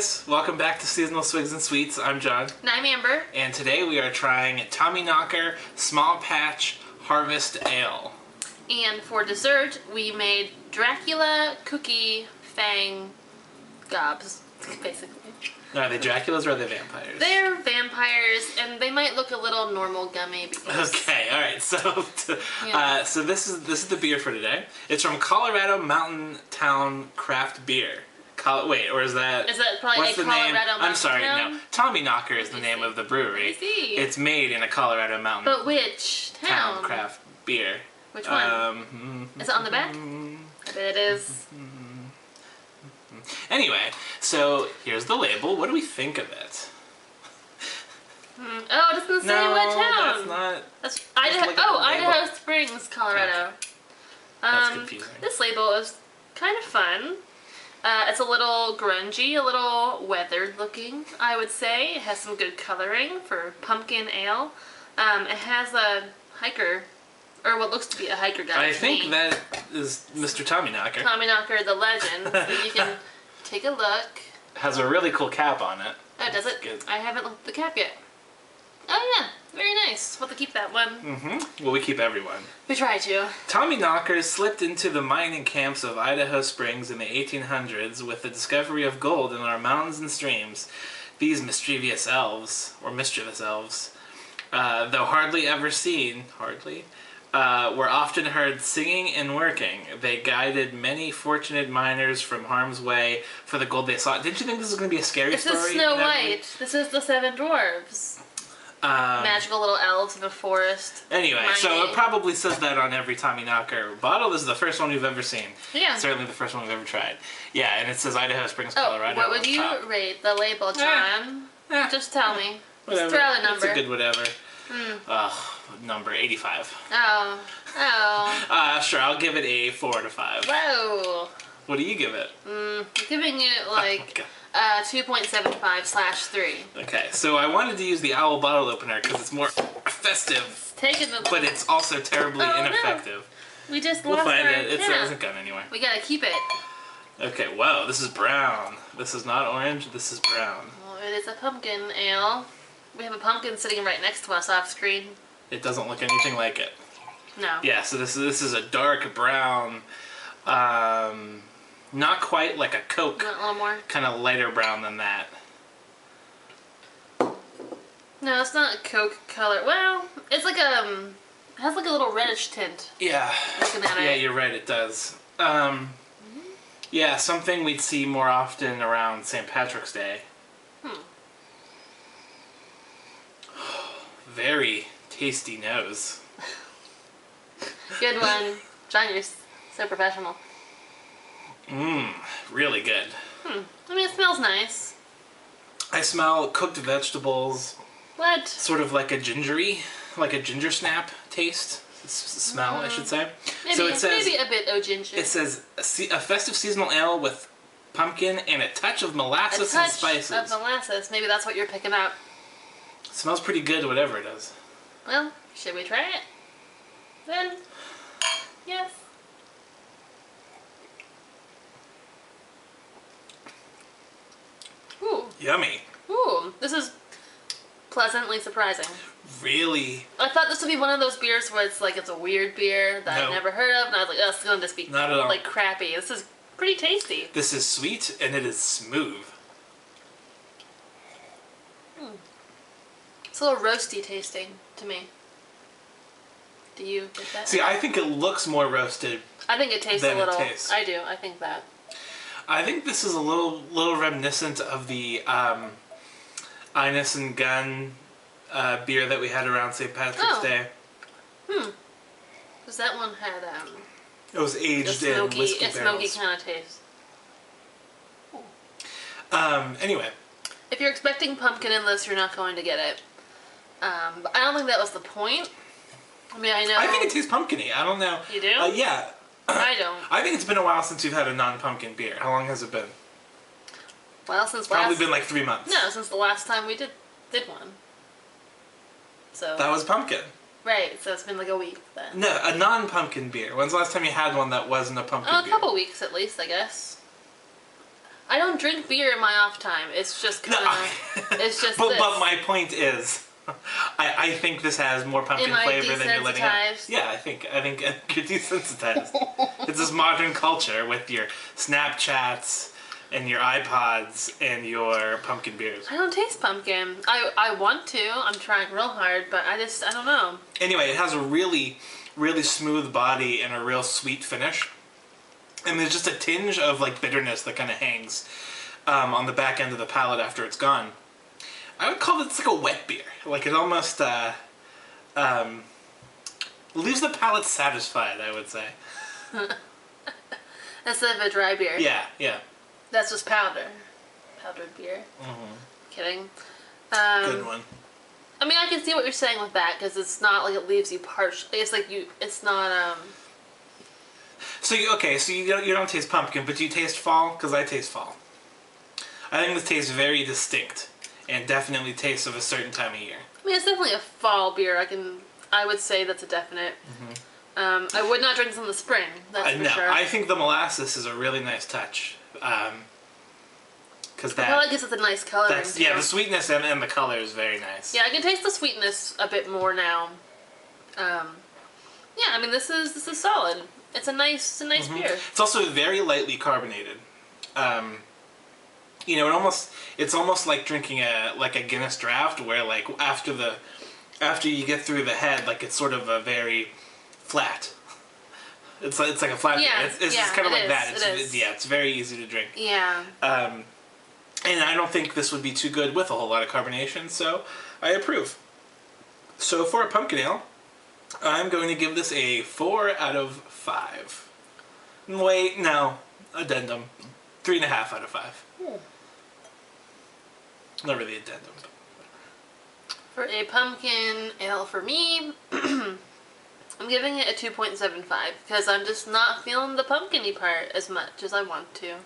guys, welcome back to Seasonal Swigs and Sweets. I'm John. And I'm Amber. And today we are trying Tommyknocker Small Patch Harvest Ale. And for dessert, we made Dracula Cookie Fang Gobs, basically. Are they Draculas or are they vampires? They're vampires, and they might look a little normal gummy. Because... Okay, all right. So, so this is the beer for today. It's from Colorado Mountain Town Craft Beer. Wait, or is that? Is that probably what's a the Colorado name? Mountain I'm sorry, Town? no. Tommyknocker is the name of the brewery. I see. It's made in a Colorado Mountain. But which town? Craft Beer. Which one? Is it on the back? I bet it is. Anyway, so here's the label. What do we think of it? Oh, it doesn't say what town. That's not. That's Idaho. Idaho Springs, Colorado. Okay. That's confusing. This label is kind of fun. It's a little grungy, a little weathered looking, I would say. It has some good coloring for pumpkin ale. It has a hiker, or what looks to be a hiker guy. I think that is Mr. Tommyknocker. Tommyknocker, the legend. So you can take a look. Has a really cool cap on it. Oh, does it? Good. I haven't looked at the cap yet. Oh yeah, very nice. We'll have to keep that one. Mm-hmm. Well, we keep everyone. We try to. Tommyknockers slipped into the mining camps of Idaho Springs in the 1800s with the discovery of gold in our mountains and streams. These mischievous elves, though hardly ever seen, were often heard singing and working. They guided many fortunate miners from harm's way for the gold they sought. Didn't you think this was going to be a scary story? This is Snow White. This is the Seven Dwarves. Magical little elves in a forest. Anyway, mining. So it probably says that on every Tommyknocker bottle. This is the first one we've ever seen. Yeah. Certainly the first one we've ever tried. Yeah, and it says Idaho Springs, Colorado. What would you rate the label, John? Just tell me. Whatever. Just throw out a number. It's a good whatever. Number 85. Oh. Sure, I'll give it a 4 out of 5. Whoa. What do you give it? Giving it like 2.75/3. Okay, so I wanted to use the owl bottle opener because it's more festive, but it's also terribly ineffective. No. We just We'll lost find our it. It antenna. hasn't gone anywhere. We gotta keep it. Okay, wow, this is brown. This is not orange, this is brown. Well, it is a pumpkin ale. We have a pumpkin sitting right next to us off screen. It doesn't look anything like it. No. Yeah, so this is a dark brown, not quite like a Coke. Want a little more? Kind of lighter brown than that. No, it's not a Coke color. Well, it's like it has like a little reddish tint. Yeah. Looking at Yeah, it. you're right, it does. Yeah, something we'd see more often around St. Patrick's Day. Very tasty nose. Good one. John, you're so professional. Really good. I mean, it smells nice. I smell cooked vegetables. What? Sort of like a ginger snap taste. Smell, I should say. Maybe, so it says, maybe a bit of ginger. It says a festive seasonal ale with pumpkin and a touch of molasses and spices. A touch of molasses. Maybe that's what you're picking up. Smells pretty good, whatever it is. Well, should we try it? Then, yes. Ooh. Yummy. Ooh, this is pleasantly surprising. Really? I thought this would be one of those beers where it's like it's a weird beer that I've never heard of, and I was like, oh, it's going to just be not at all. Like crappy. This is pretty tasty. This is sweet and it is smooth. It's a little roasty tasting to me. Do you get that? See, I think it looks more roasted. I think it tastes than a little. It tastes. I do. I think that. I think this is a little reminiscent of the Ines and Gunn beer that we had around St. Patrick's Day. Because that one had it was aged in whiskey barrels. smoky kind of taste. Anyway. If you're expecting pumpkin in this, you're not going to get it. But I don't think that was the point. I mean, I know. I think it tastes pumpkin-y. I don't know. You do? Yeah. I don't. I think it's been a while since we've had a non-pumpkin beer. How long has it been? Well, since Probably been like 3 months. No, since the last time we did one. So. That was pumpkin. Right, so it's been like a week then. No, a non-pumpkin beer. When's the last time you had one that wasn't a pumpkin beer? A couple weeks at least, I guess. I don't drink beer in my off time. It's just kind of, it's just but, this. But my point is, I think this has more pumpkin flavor than you're letting on. Yeah, I think you're desensitized. It's this modern culture with your Snapchats and your iPods and your pumpkin beers. I don't taste pumpkin. I want to. I'm trying real hard, but I don't know. Anyway, it has a really, really smooth body and a real sweet finish. And there's just a tinge of like bitterness that kind of hangs on the back end of the palate after it's gone. I would call this like a wet beer. Like it almost leaves the palate satisfied, I would say. Instead of a dry beer. Yeah, yeah. That's just powdered beer. Mm-hmm. Kidding. Good one. I mean, I can see what you're saying with that because it's not like it leaves you parched. It's like it's not. So you don't taste pumpkin, but do you taste fall? Because I taste fall. I think this tastes very distinct and definitely tastes of a certain time of year. I mean, it's definitely a fall beer. I would say that's a definite. Mm-hmm. I would not drink this in the spring. That's for sure. I think the molasses is a really nice touch. Because that. I feel like gives it a nice color. Yeah, the sweetness and the color is very nice. Yeah, I can taste the sweetness a bit more now. Yeah, I mean this is solid. It's a nice Mm-hmm. beer. It's also very lightly carbonated. You know, it's almost like drinking a Guinness draft, where like after you get through the head, like it's sort of a very flat. It's like a flat beer. It's just kind of like that. It's very easy to drink. Yeah. And I don't think this would be too good with a whole lot of carbonation, so I approve. So for a pumpkin ale, I'm going to give this a 4 out of 5. Wait, no. Addendum. 3.5 out of 5. Not really addendum. For a pumpkin ale for me, I'm giving it a 2.75 because I'm just not feeling the pumpkin-y part as much as I want to.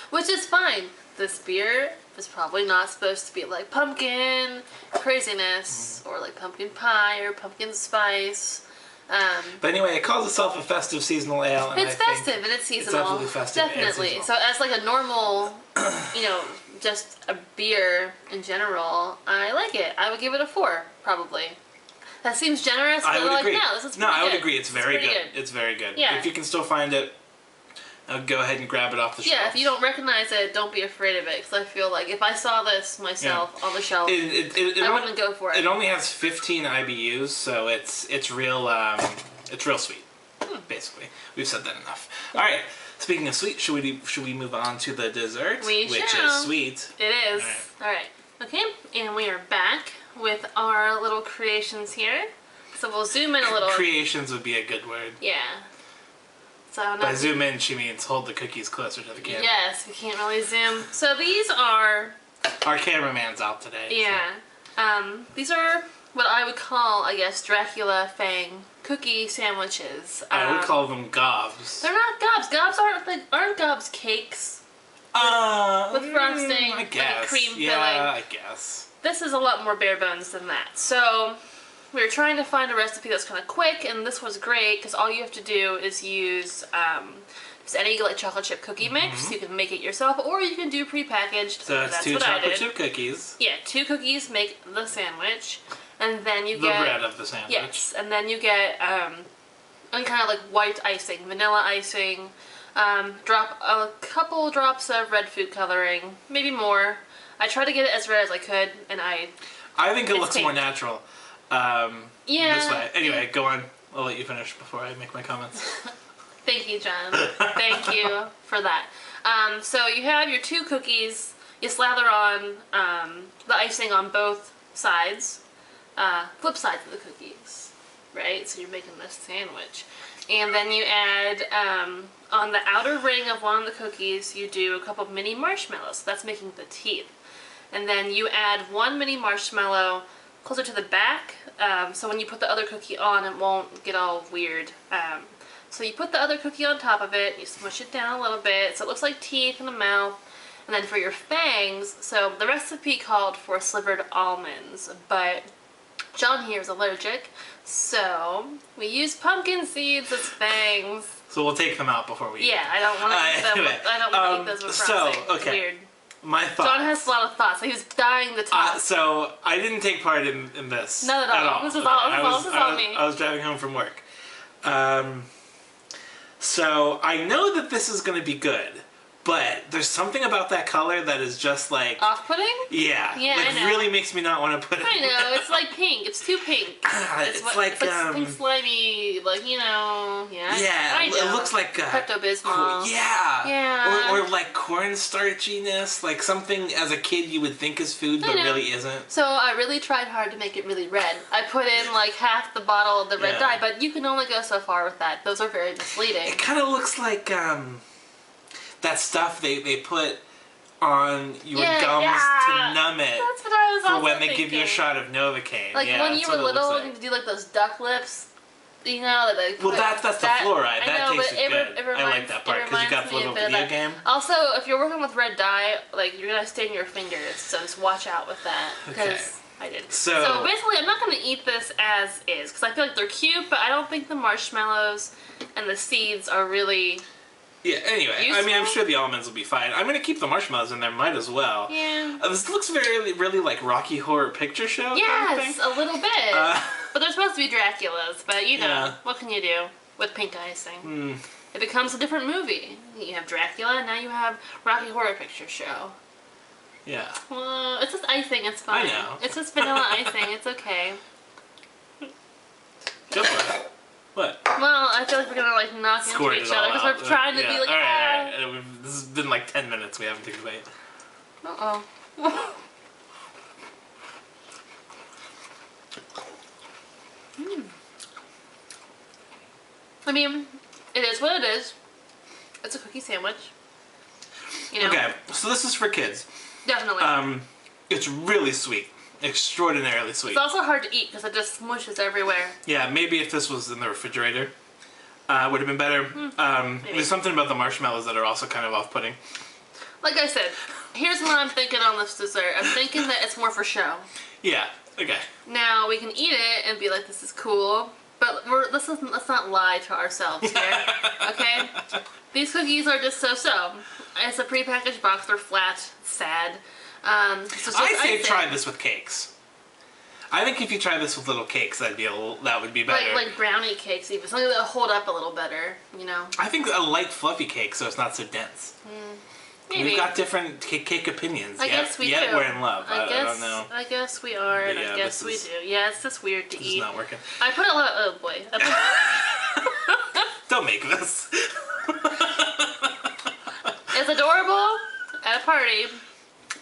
Which is fine. This beer is probably not supposed to be like pumpkin craziness or like pumpkin pie or pumpkin spice. But anyway, it calls itself a festive seasonal ale. And it's festive and it's seasonal. It's absolutely festive. Definitely. So as like a normal, just a beer in general, I like it. I would give it a 4, probably. That seems generous, but I would agree. No, this is pretty I would good. agree. It's very good. It's very good. Yeah. If you can still find it, go ahead and grab it off the shelf. Yeah, if you don't recognize it, don't be afraid of it, because I feel like if I saw this myself on the shelf, I wouldn't go for it. It only has 15 IBUs, so it's real sweet. Basically, we've said that enough. All right. Speaking of sweet, should we move on to the dessert, which is sweet? It is. All right. Okay, and we are back with our little creations here. So we'll zoom in a little. Creations would be a good word. Yeah. So by zoom in, she means hold the cookies closer to the camera. Yes, we can't really zoom. So these are. Our cameraman's out today. Yeah. So. These are what I would call, I guess, Dracula Fang cookie sandwiches. I would call them gobs. They're not gobs. Gobs aren't gobs cakes. With frosting, I guess. Like a cream filling. Yeah, I guess. This is a lot more bare bones than that. So we were trying to find a recipe that's kind of quick, and this was great because all you have to do is use just any like chocolate chip cookie mix. You can make it yourself, or you can do prepackaged. So that's 2 chocolate chip cookies. Yeah, 2 cookies make the sandwich, and then you get the bread of the sandwich. Yes, and then you get any kind of like white icing, vanilla icing. Drop a couple drops of red food coloring, maybe more. I tried to get it as red as I could, and I think it looks more natural. Yeah. This way. Anyway, go on. I'll let you finish before I make my comments. Thank you, John. Thank you for that. So you have your 2 cookies. You slather on the icing on both sides, flip sides of the cookies, right? So you're making this sandwich. And then you add, on the outer ring of one of the cookies, you do a couple of mini marshmallows. So that's making the teeth. And then you add 1 mini marshmallow closer to the back, so when you put the other cookie on, it won't get all weird. So you put the other cookie on top of it, you smush it down a little bit, so it looks like teeth in the mouth. And then for your fangs, so the recipe called for slivered almonds, but John here is allergic, so we use pumpkin seeds as fangs. So we'll take them out before we eat. Yeah, I don't want to eat them. Anyway, I don't want to eat those with frosting. So, okay. It's weird. My thoughts. John has a lot of thoughts. He was dying to talk. So I didn't take part in this. Not at all. This is all me. I was driving home from work. So I know that this is going to be good, but there's something about that color that is just like... Off-putting? Yeah. Yeah, like, I know. really makes me not want to put it. I know. It's like pink. It's too pink. It's like pink slimy, like, you know... Yeah, I know. It looks like... Pepto-Bismol. Yeah. Yeah. Or like cornstarchiness, like something as a kid you would think is food, but really isn't. So I really tried hard to make it really red. I put in like half the bottle of the red dye, but you can only go so far with that. Those are very misleading. It kind of looks like that stuff they put on your gums to numb it. That's what I was for when they give you a shot of Novocaine. Like when you were little, you could do like those duck lips. You know that they. Well, that's the fluoride. That tastes good. It reminds, I like that part because you got the little video game. Also, if you're working with red dye, like you're gonna stain your fingers, so just watch out with that. Because I did. So basically, I'm not gonna eat this as is because I feel like they're cute, but I don't think the marshmallows and the seeds are really. Yeah, anyway, useful? I mean, I'm sure the almonds will be fine. I'm going to keep the marshmallows in there, might as well. Yeah. This looks really like Rocky Horror Picture Show. Yes, a little bit. But they're supposed to be Draculas, but you know, what can you do with pink icing? It becomes a different movie. You have Dracula, and now you have Rocky Horror Picture Show. Yeah. Well, it's just icing, it's fine. I know. It's just vanilla icing, it's okay. Go for it. What? Well, I feel like we're gonna like knock into each other because we're trying to be like. Alright. This has been like 10 minutes. We haven't taken a bite. Uh-oh. I mean, it is what it is. It's a cookie sandwich. You know? Okay, so this is for kids. Definitely. It's really sweet. Extraordinarily sweet. It's also hard to eat because it just smooshes everywhere. Yeah, maybe if this was in the refrigerator, would have been better. There's something about the marshmallows that are also kind of off-putting. Like I said, here's what I'm thinking on this dessert. I'm thinking that it's more for show. Yeah, okay. Now, we can eat it and be like, this is cool, but let's not lie to ourselves here, okay? These cookies are just so-so. It's a prepackaged box, they're flat, sad. I say try this with cakes. I think if you try this with little cakes, that would be better. Like brownie cakes, even something that'll hold up a little better, you know. I think a light, fluffy cake, so it's not so dense. Maybe. We've got different cake opinions. I guess we do. Yet we're in love. I don't know. I guess we are, and I guess we do. Yeah, it's just weird to eat. It's not working. I put a lot. Oh boy. Don't make this. It's adorable at a party.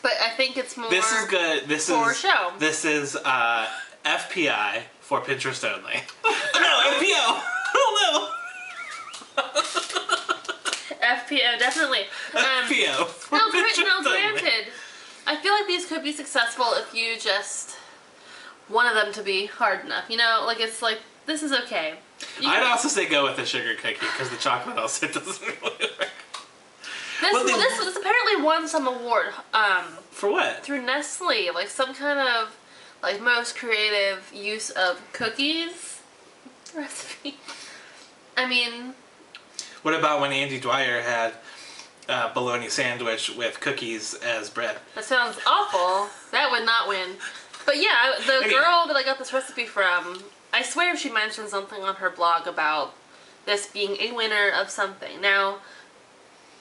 But I think it's more. This is good. This for is show. This is FPI for Pinterest only. No, FPO. Oh no. FPO, definitely. FPO. No, granted. I feel like these could be successful if you just wanted them to be hard enough. You know, like it's like this is okay. I'd also say go with the sugar cookie because the chocolate also doesn't really work. This apparently won some award. For what? Through Nestle, like some kind of like most creative use of cookies recipe. I mean. What about when Andy Dwyer had bologna sandwich with cookies as bread? That sounds awful. That would not win. But yeah, the girl that I got this recipe from, I swear she mentioned something on her blog about this being a winner of something. Now,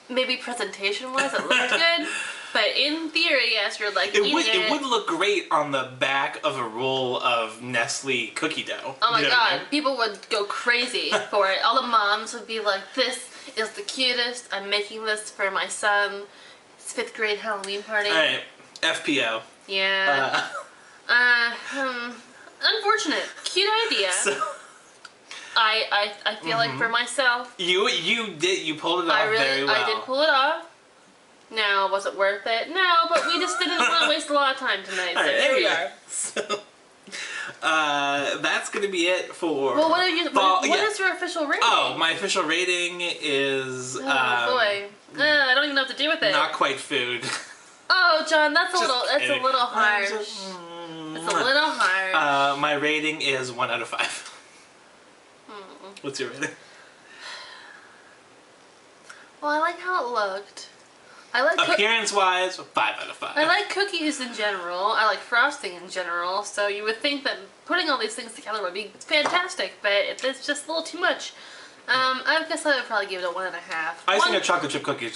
maybe presentation-wise it looked good, but in theory, as you're like eating it would look great on the back of a roll of Nestle cookie dough. Oh my god, I mean? People would go crazy for it. All the moms would be like, this is the cutest, I'm making this for my son. It's 5th grade Halloween party. Alright, FPO. Yeah. Unfortunate. Cute idea. So, I feel like for myself. You pulled it off very well. I did pull it off. Now, was it worth it? No, but we just didn't want to waste a lot of time tonight, so here we are. So, that's gonna be it for. Well, what is your official rating? Oh, my official rating is. Oh boy, I don't even know what to do with it. Not quite food. Oh, John, that's a little harsh. It's a little hard. My rating is 1 out of 5. What's your rating? Well, I like how it looked. I like appearance-wise, 5 out of 5. I like cookies in general. I like frosting in general. So you would think that putting all these things together would be fantastic, but it's just a little too much. I guess I would probably give it a 1.5. Icing a chocolate chip cookie is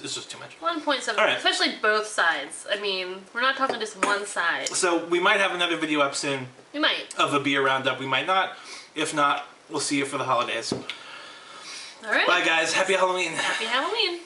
just too much. 1.7, right. Especially both sides. I mean, we're not talking just one side. So we might have another video up soon. We might. Of a beer roundup. We might not. If not, we'll see you for the holidays. All right. Bye, guys. Happy Halloween. Happy Halloween.